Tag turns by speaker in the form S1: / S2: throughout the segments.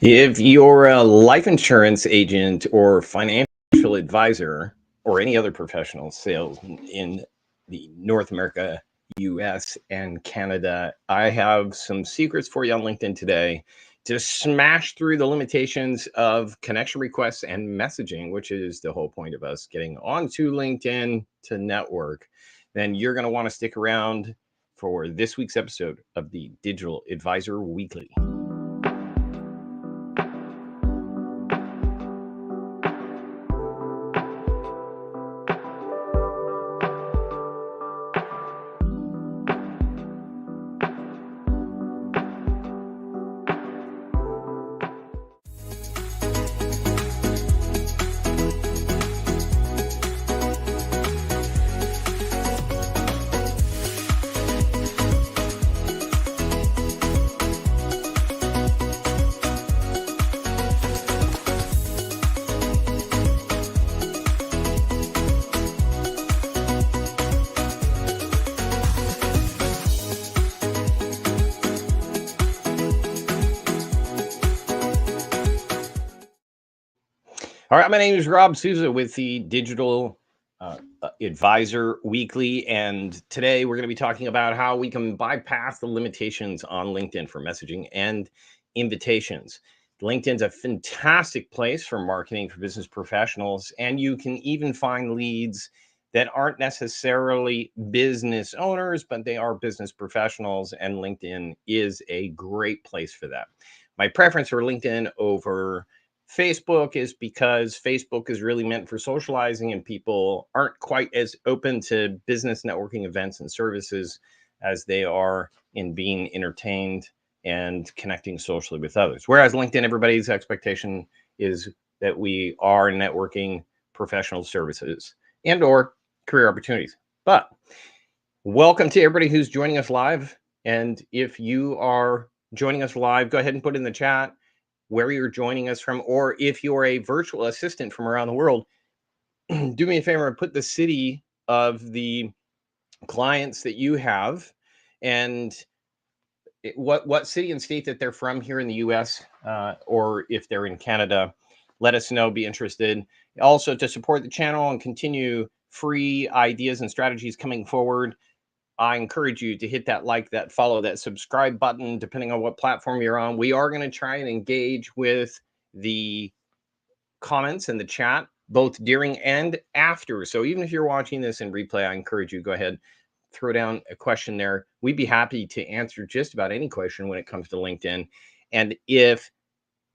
S1: If you're a life insurance agent or financial advisor or any other professional sales in the North America, US, and Canada, I have some secrets for you on LinkedIn today to smash through the limitations of connection requests and messaging, which is the whole point of us getting onto LinkedIn to network. Then you're going to want to stick around for this week's episode of the Digital Advisor Weekly. All right, my name is Rob Souza with the Digital Advisor Weekly, and today we're going to be talking about how we can bypass the limitations on LinkedIn for messaging and invitations. LinkedIn's a fantastic place for marketing for business professionals, and you can even find leads that aren't necessarily business owners, but they are business professionals, and LinkedIn is a great place for that. My preference for LinkedIn over Facebook is because Facebook is really meant for socializing, and people aren't quite as open to business networking events and services as they are in being entertained and connecting socially with others. Whereas LinkedIn, everybody's expectation is that we are networking professional services and or career opportunities. But welcome to everybody who's joining us live. And if you are joining us live, go ahead and put in the chat where you're joining us from, or if you're a virtual assistant from around the world, do me a favor and put the city of the clients that you have and what city and state that they're from here in the US, or if they're in Canada. Let us know, be interested. Also, to support the channel and continue free ideas and strategies coming forward, I encourage you to hit that like, that follow, that subscribe button, depending on what platform you're on. We are going to try and engage with the comments in the chat, both during and after. So even if you're watching this in replay, I encourage you, go ahead, throw down a question there. We'd be happy to answer just about any question when it comes to LinkedIn. And if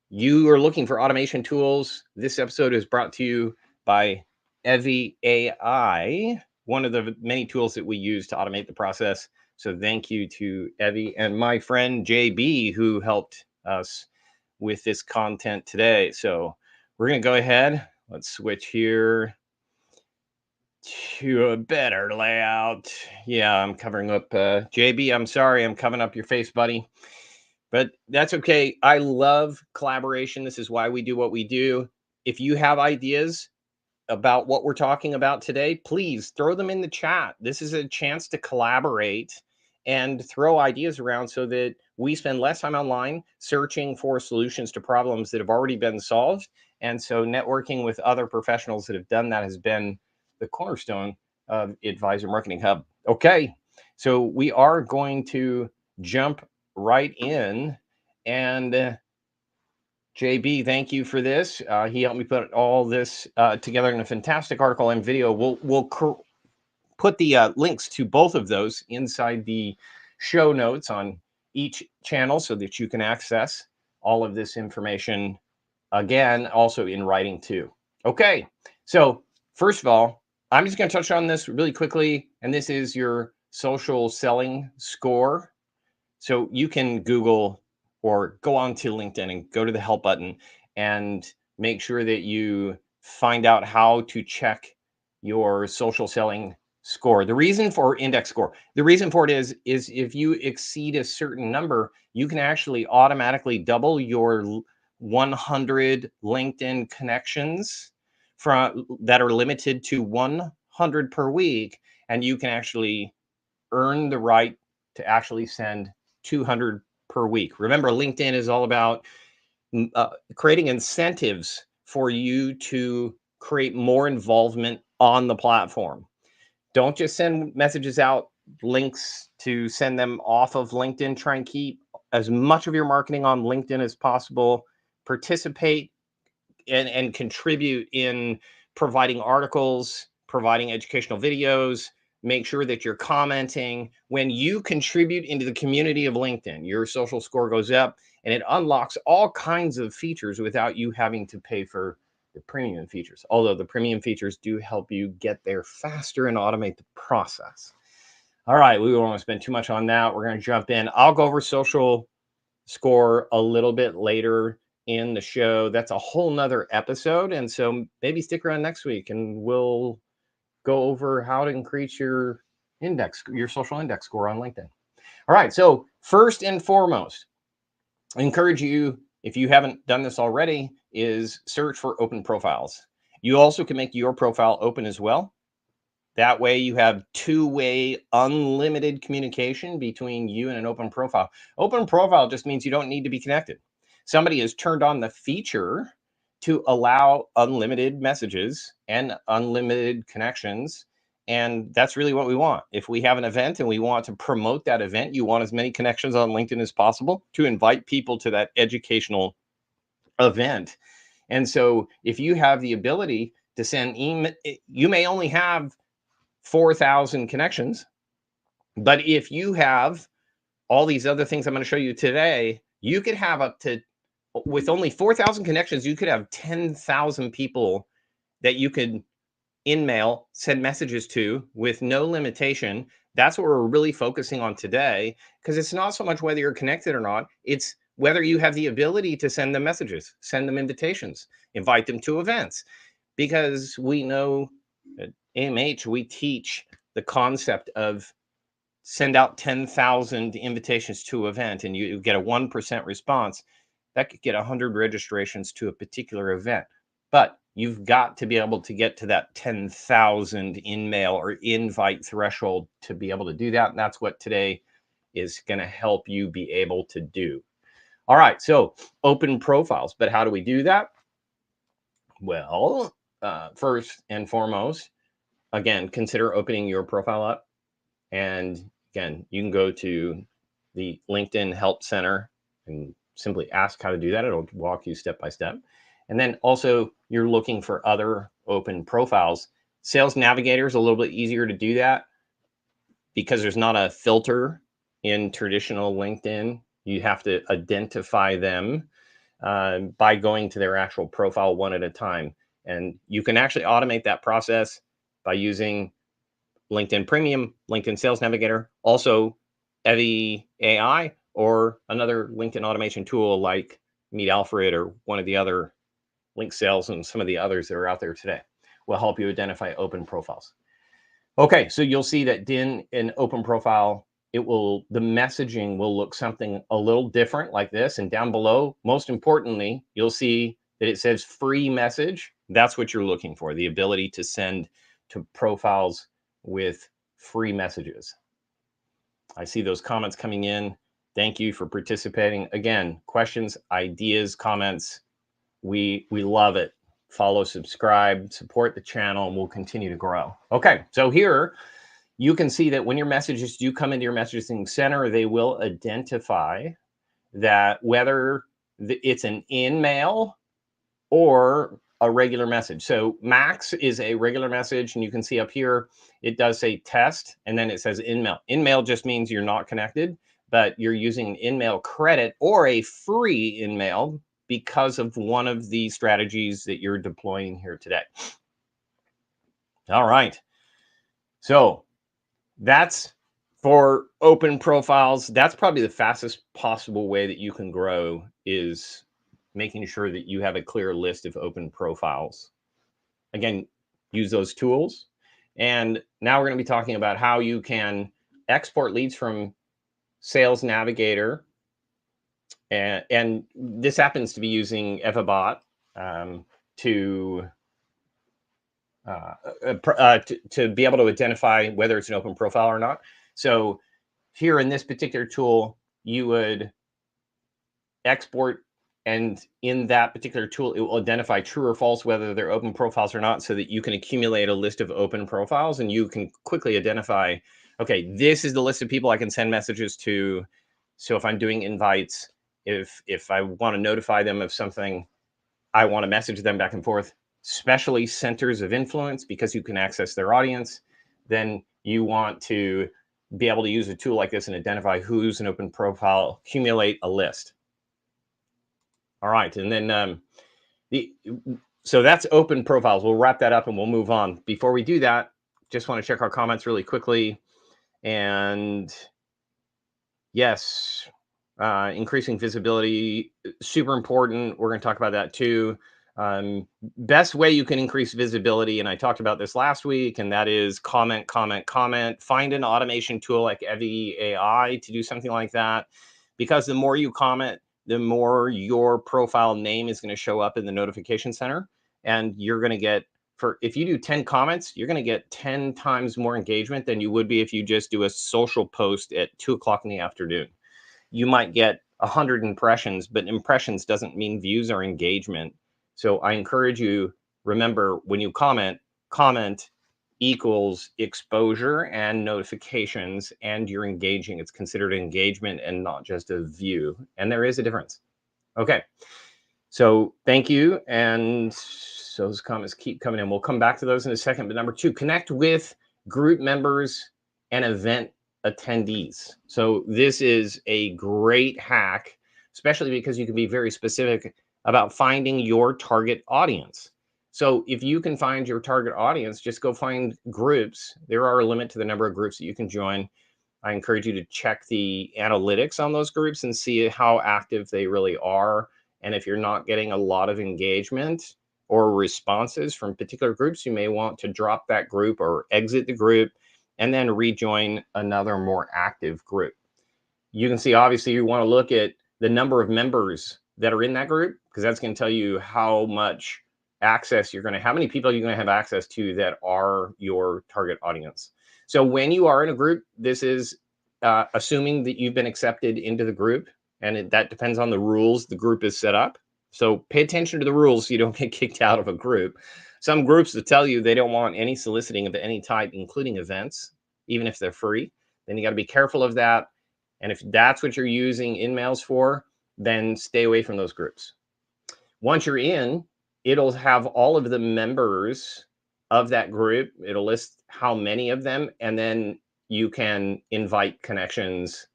S1: you are looking for automation tools, this episode is brought to you by Evie AI, one of the many tools that we use to automate the process. So thank you to Evie and my friend JB, who helped us with this content today. So we're going to go ahead. Let's switch here to a better layout. Yeah, I'm covering up JB. I'm sorry, I'm covering up your face, buddy. But that's okay. I love collaboration. This is why we do what we do. If you have ideas about what we're talking about today, please throw them in the chat. This is a chance to collaborate and throw ideas around so that we spend less time online searching for solutions to problems that have already been solved. And so networking with other professionals that have done that has been the cornerstone of Advisor Marketing Hub. Okay, so we are going to jump right in. And JB, thank you for this. He helped me put all this together in a fantastic article and video. We'll put the links to both of those inside the show notes on each channel so that you can access all of this information, again, also in writing too. Okay, so first of all, I'm just going to touch on this really quickly, and this is your social selling score. So you can Google or go on to LinkedIn and go to the help button and make sure that you find out how to check your social selling score. The reason for index score, the reason for it is if you exceed a certain number, you can actually automatically double your 100 LinkedIn connections from that are limited to 100 per week, and you can actually earn the right to actually send 200 per week. Remember, LinkedIn is all about creating incentives for you to create more involvement on the platform. Don't just send messages out, links to send them off of LinkedIn. Try and keep as much of your marketing on LinkedIn as possible. Participate and contribute in providing articles, providing educational videos. Make sure that you're commenting. When you contribute into the community of LinkedIn, your social score goes up and it unlocks all kinds of features without you having to pay for the premium features. Although the premium features do help you get there faster and automate the process. All right, we don't want to spend too much on that. We're going to jump in. I'll go over social score a little bit later in the show. That's a whole nother episode. And so maybe stick around next week and we'll go over how to increase your social index score on LinkedIn. All right. So first and foremost, I encourage you, if you haven't done this already, is search for open profiles. You also can make your profile open as well. That way you have two-way unlimited communication between you and an open profile. Open profile just means you don't need to be connected. Somebody has turned on the feature to allow unlimited messages and unlimited connections. And that's really what we want. If we have an event and we want to promote that event, you want as many connections on LinkedIn as possible to invite people to that educational event. And so if you have the ability to send email, you may only have 4,000 connections. But if you have all these other things I'm going to show you today, you could have up to, with only 4,000 connections, you could have 10,000 people that you could in-mail, send messages to with no limitation. That's what we're really focusing on today, because it's not so much whether you're connected or not, it's whether you have the ability to send them messages, send them invitations, invite them to events. Because we know at AMH, we teach the concept of send out 10,000 invitations to an event and you get a 1% response. That could get 100 registrations to a particular event. But you've got to be able to get to that 10,000 in-mail or invite threshold to be able to do that. And that's what today is going to help you be able to do. All right, so open profiles. But how do we do that? Well, first and foremost, again, consider opening your profile up. And again, you can go to the LinkedIn Help Center and simply ask how to do that. It'll walk you step by step. And then also you're looking for other open profiles. Sales Navigator is a little bit easier to do that because there's not a filter in traditional LinkedIn. You have to identify them by going to their actual profile one at a time. And you can actually automate that process by using LinkedIn Premium, LinkedIn Sales Navigator, also Evie AI, or another LinkedIn automation tool like Meet Alfred or one of the other Link Sales and some of the others that are out there today will help you identify open profiles. Okay, so you'll see that in an open profile, the messaging will look something a little different like this. And down below, most importantly, you'll see that it says free message. That's what you're looking for, the ability to send to profiles with free messages. I see those comments coming in. Thank you for participating. Again, questions, ideas, comments. We love it. Follow, subscribe, support the channel, and we'll continue to grow. Okay, so here you can see that when your messages do come into your messaging center, they will identify that whether it's an in-mail or a regular message. So Max is a regular message, and you can see up here, it does say test, and then it says in-mail. In-mail just means you're not connected, but you're using an in-mail credit or a free in-mail because of one of the strategies that you're deploying here today. All right. So that's for open profiles. That's probably the fastest possible way that you can grow, is making sure that you have a clear list of open profiles. Again, use those tools. And now we're going to be talking about how you can export leads from Sales Navigator. And this happens to be using EvaBot to be able to identify whether it's an open profile or not. So here in this particular tool, you would export And in that particular tool, it will identify true or false, whether they're open profiles or not, so that you can accumulate a list of open profiles and you can quickly identify, okay, this is the list of people I can send messages to. So if I'm doing invites, if I want to notify them of something, I want to message them back and forth, especially centers of influence, because you can access their audience, then you want to be able to use a tool like this and identify who's an open profile, accumulate a list. All right, and then so that's open profiles. We'll wrap that up and we'll move on. Before we do that, just want to check our comments really quickly. And yes, increasing visibility, super important. We're going to talk about that too. Best way you can increase visibility, and I talked about this last week, and that is comment, comment, comment. Find an automation tool like Evie AI to do something like that, because the more you comment, the more your profile name is going to show up in the notification center, and you're going to get, if you do 10 comments, you're going to get 10 times more engagement than you would be if you just do a social post at 2 o'clock in the afternoon. You might get 100 impressions, but impressions doesn't mean views or engagement. So I encourage you, remember, when you comment equals exposure and notifications, and you're engaging. It's considered engagement and not just a view. And there is a difference. Okay. So thank you. And so those comments keep coming in. We'll come back to those in a second. But number 2, connect with group members and event attendees. So this is a great hack, especially because you can be very specific about finding your target audience. So if you can find your target audience, just go find groups. There are a limit to the number of groups that you can join. I encourage you to check the analytics on those groups and see how active they really are. And if you're not getting a lot of engagement or responses from particular groups, you may want to drop that group or exit the group and then rejoin another more active group. You can see, obviously, you want to look at the number of members that are in that group, because that's going to tell you how much access you're going to, how many people you're going to have access to that are your target audience. So when you are in a group, this is assuming that you've been accepted into the group, and that depends on the rules the group is set up. So pay attention to the rules so you don't get kicked out of a group. Some groups will tell you they don't want any soliciting of any type, including events, even if they're free. Then you got to be careful of that. And if that's what you're using InMails for, then stay away from those groups. Once you're in, it'll have all of the members of that group. It'll list how many of them, and then you can invite connections,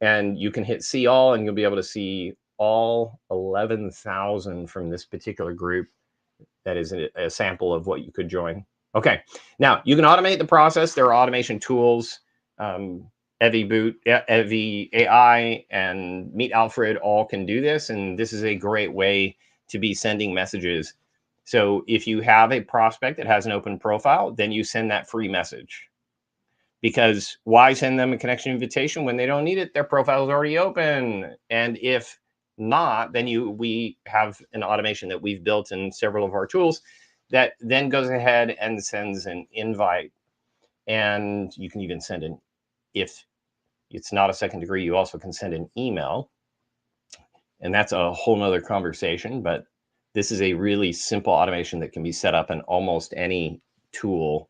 S1: and you can hit see all, and you'll be able to see all 11,000 from this particular group. That is a sample of what you could join. Okay, now you can automate the process. There are automation tools. Evie AI and Meet Alfred all can do this, and this is a great way to be sending messages. So if you have a prospect that has an open profile, then you send that free message. Because why send them a connection invitation when they don't need it? Their profile is already open. And if not, then we have an automation that we've built in several of our tools that then goes ahead and sends an invite. And you can even send an, if it's not a second degree, you also can send an email. And that's a whole nother conversation, but this is a really simple automation that can be set up in almost any tool,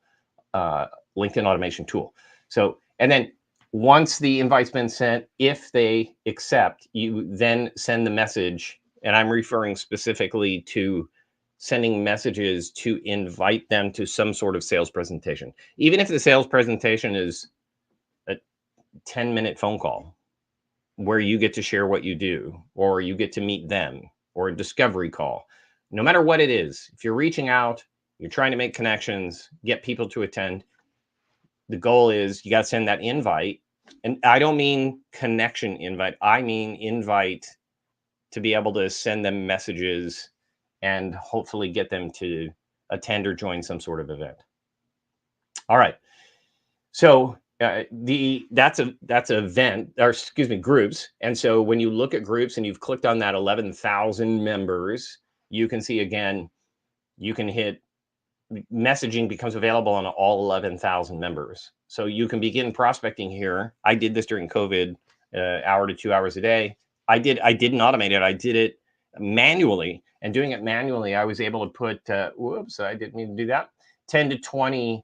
S1: LinkedIn automation tool. So, and then once the invite's been sent, if they accept, you then send the message. And I'm referring specifically to sending messages to invite them to some sort of sales presentation. Even if the sales presentation is a 10-minute phone call where you get to share what you do, or you get to meet them, or a discovery call. No matter what it is, if you're reaching out, you're trying to make connections, get people to attend, the goal is you got to send that invite. And I don't mean connection invite. I mean invite to be able to send them messages and hopefully get them to attend or join some sort of event. All right. So that's event, or excuse me, groups. And so when you look at groups and you've clicked on that 11,000 members, you can see again, you can hit messaging becomes available on all 11,000 members. So you can begin prospecting here. I did this during COVID, hour to 2 hours a day. I didn't automate it. I did it manually. And doing it manually, I was able to put, whoops, I didn't mean to do that, 10 to 20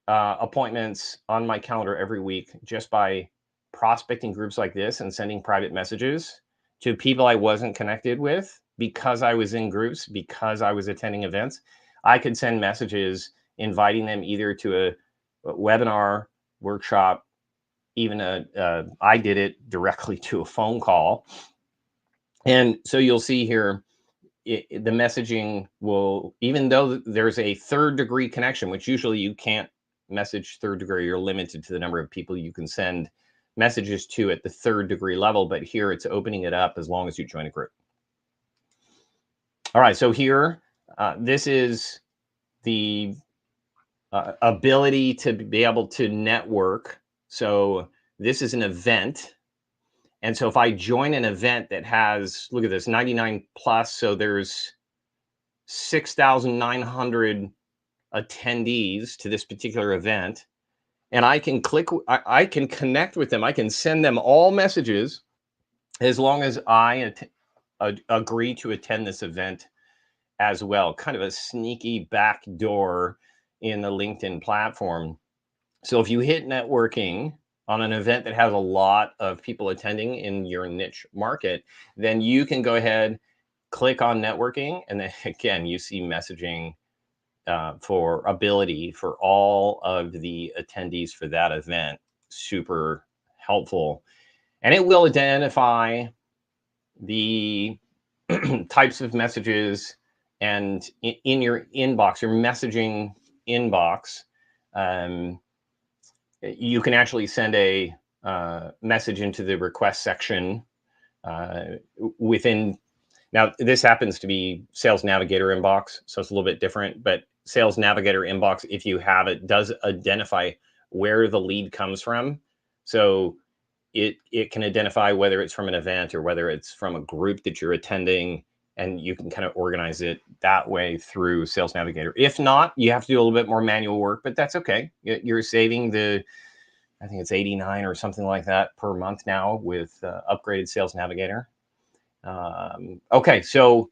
S1: appointments on my calendar every week just by prospecting groups like this and sending private messages to people I wasn't connected with because I was in groups, because I was attending events. I could send messages inviting them either to a webinar, workshop, even I did it directly to a phone call. And so you'll see here, the messaging will, even though there's a third degree connection, which usually you can't message third degree, you're limited to the number of people you can send messages to at the third degree level, but here it's opening it up as long as you join a group. All right, so here, this is the ability to be able to network. So this is an event. And so if I join an event that has, look at this, 99 plus, so there's 6,900 attendees to this particular event, and I can click, I can connect with them. I can send them all messages as long as I agree to attend this event as well. Kind of a sneaky back door in the LinkedIn platform. So if you hit networking on an event that has a lot of people attending in your niche market, then you can go ahead, click on networking, and then again, you see messaging for ability for all of the attendees for that event. Super helpful. And it will identify the types of messages, and in your inbox, your messaging inbox, you can actually send a message into the request section within. Now, this happens to be Sales Navigator inbox, so it's a little bit different, but Sales Navigator inbox, if you have it, does identify where the lead comes from. So it can identify whether it's from an event or whether it's from a group that you're attending, and you can kind of organize it that way through Sales Navigator. If not, you have to do a little bit more manual work, but that's okay. You're saving the, I think it's 89 or something like that per month now with upgraded Sales Navigator. Okay, so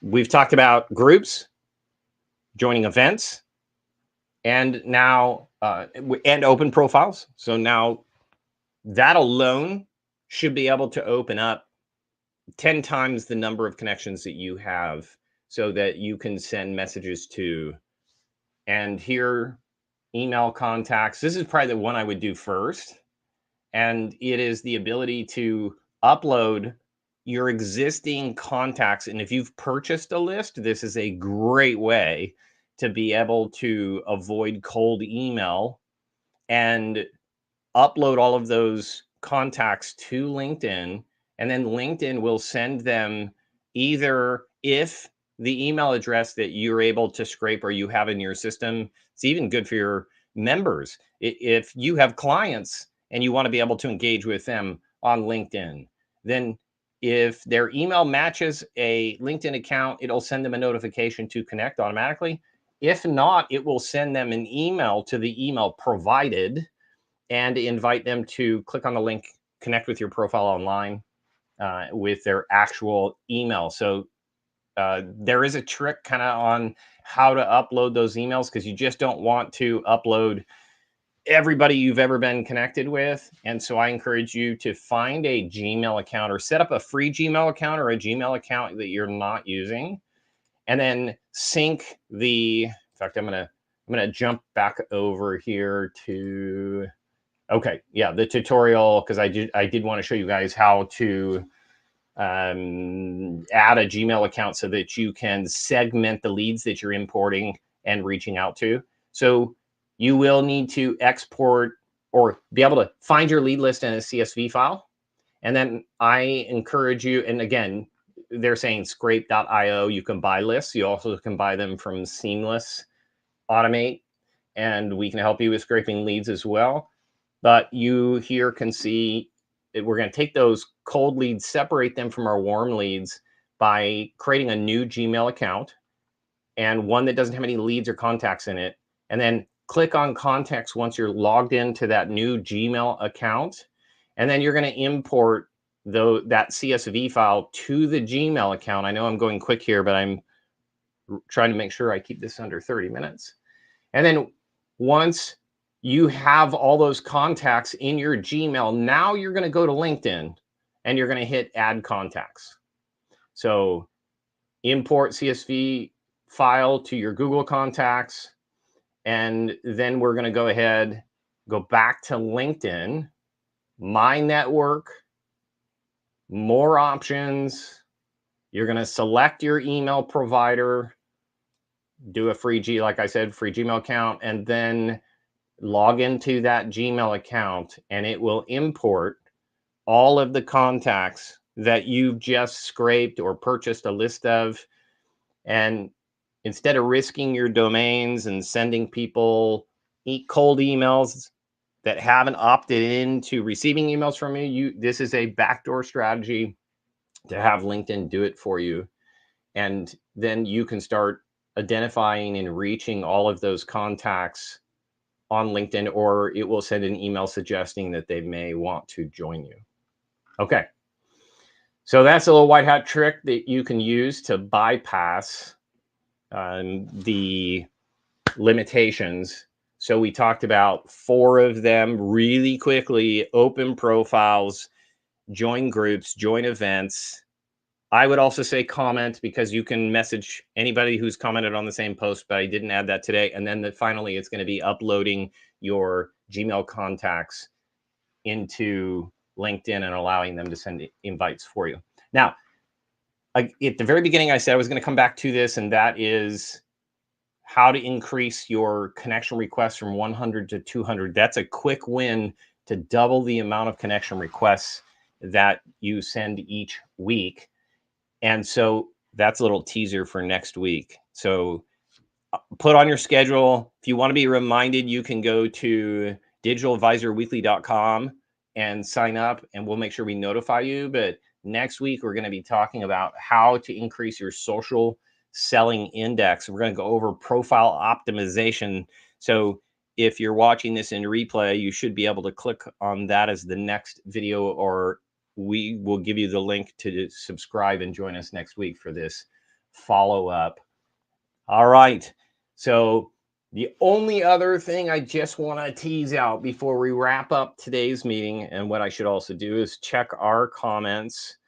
S1: we've talked about groups, joining events, and now and open profiles. So now that alone should be able to open up 10 times the number of connections that you have so that you can send messages to. And here, email contacts. This is probably the one I would do first. And it is the ability to upload your existing contacts. And if you've purchased a list, this is a great way to be able to avoid cold email and upload all of those contacts to LinkedIn. And then LinkedIn will send them, either if the email address that you're able to scrape or you have in your system, it's even good for your members. If you have clients and you want to be able to engage with them on LinkedIn, then if their email matches a LinkedIn account, it'll send them a notification to connect automatically. If not, it will send them an email to the email provided and invite them to click on the link, connect with your profile online with their actual email. So there is a trick kind of on how to upload those emails, because you just don't want to upload everybody you've ever been connected with. And so I encourage you to find a Gmail account or set up a free Gmail account or a Gmail account that you're not using, and then sync the, in fact, I'm gonna jump back over here to, okay, yeah, the tutorial, because I did want to show you guys how to add a Gmail account so that you can segment the leads that you're importing and reaching out to. So you will need to export or be able to find your lead list in a CSV file. And then I encourage you, and again, they're saying scrape.io, you can buy lists. You also can buy them from Seamless Automate, and we can help you with scraping leads as well. But you here can see that we're going to take those cold leads, separate them from our warm leads by creating a new Gmail account, and one that doesn't have any leads or contacts in it. And then click on contacts once you're logged into that new Gmail account. And then you're going to import that CSV file to the Gmail account. I know I'm going quick here, but I'm trying to make sure I keep this under 30 minutes. And then once you have all those contacts in your Gmail, now you're going to go to LinkedIn and you're going to hit add contacts. So import CSV file to your Google contacts. And then we're going to go ahead, go back to LinkedIn, My Network, more options. You're going to select your email provider, do a free like I said, free Gmail account, and then log into that Gmail account, and it will import all of the contacts that you've just scraped or purchased a list of. And instead of risking your domains and sending people cold emails that haven't opted into receiving emails from you, this is a backdoor strategy to have LinkedIn do it for you. And then you can start identifying and reaching all of those contacts on LinkedIn, or it will send an email suggesting that they may want to join you. Okay. So that's a little white hat trick that you can use to bypass the limitations. So we talked about 4 of them really quickly: open profiles, join groups, join events. I would also say comment, because you can message anybody who's commented on the same post, but I didn't add that today. And then finally, it's going to be uploading your Gmail contacts into LinkedIn and allowing them to send invites for you. Now, at the very beginning, I said I was going to come back to this, and that is how to increase your connection requests from 100 to 200. That's a quick win to double the amount of connection requests that you send each week. And so that's a little teaser for next week. So put on your schedule. If you want to be reminded, you can go to digitaladvisorweekly.com and sign up, and we'll make sure we notify you. But next week, we're going to be talking about how to increase your social selling index. We're going to go over profile optimization. So if you're watching this in replay, you should be able to click on that as the next video, or we will give you the link to subscribe and join us next week for this follow-up. All right. So the only other thing I just want to tease out before we wrap up today's meeting, and what I should also do, is check our comments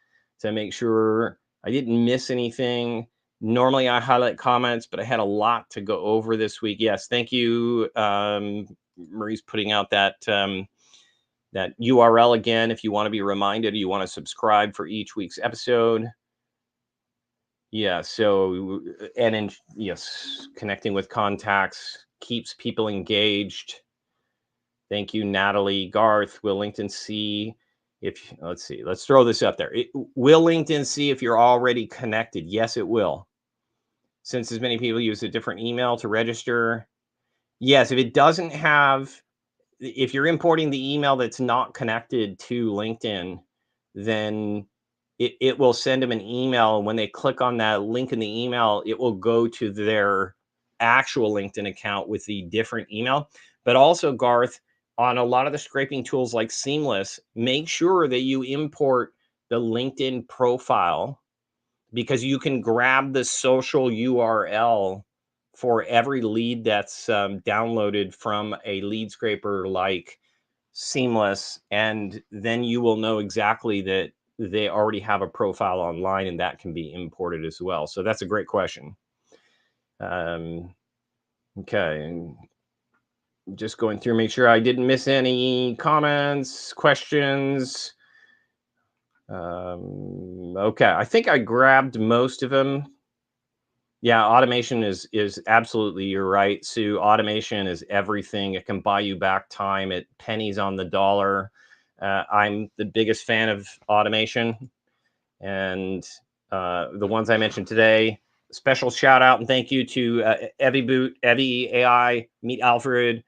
S1: to make sure I didn't miss anything. Normally I highlight comments, but I had a lot to go over this week. Yes, thank you. Marie's putting out that that URL again if you want to be reminded, or you want to subscribe for each week's episode. Yeah, so, and yes, connecting with contacts keeps people engaged. Thank you, Natalie. Garth, will LinkedIn see if, let's see, let's throw this up there. Will LinkedIn see if you're already connected? Yes, it will. Since as many people use a different email to register. Yes, if it doesn't have, if you're importing the email that's not connected to LinkedIn, then it will send them an email. And when they click on that link in the email, it will go to their actual LinkedIn account with the different email. But also, Garth, on a lot of the scraping tools like Seamless, make sure that you import the LinkedIn profile, because you can grab the social URL for every lead that's downloaded from a lead scraper like Seamless, and then you will know exactly that they already have a profile online, and that can be imported as well. So that's a great question. Okay, just going through, make sure I didn't miss any comments, questions. Okay, I think I grabbed most of them. Yeah, automation is absolutely, you're right, Sue. Automation is everything. It can buy you back time at pennies on the dollar. I'm the biggest fan of automation, and the ones I mentioned today. Special shout out and thank you to Evie AI, Meet Alfred.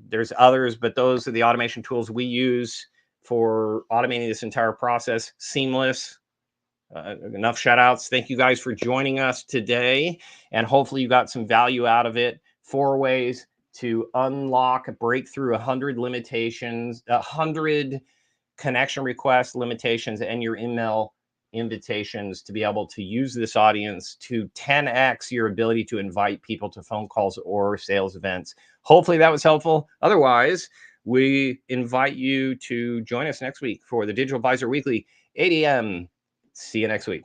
S1: There's others, but those are the automation tools we use for automating this entire process. Seamless. Enough shout outs. Thank you guys for joining us today, and hopefully you got some value out of it. 4 ways to unlock, break through 100 limitations, 100 connection request limitations and your email invitations to be able to use this audience to 10x your ability to invite people to phone calls or sales events. Hopefully that was helpful. Otherwise, we invite you to join us next week for the Digital Advisor Weekly, 8 a.m. See you next week.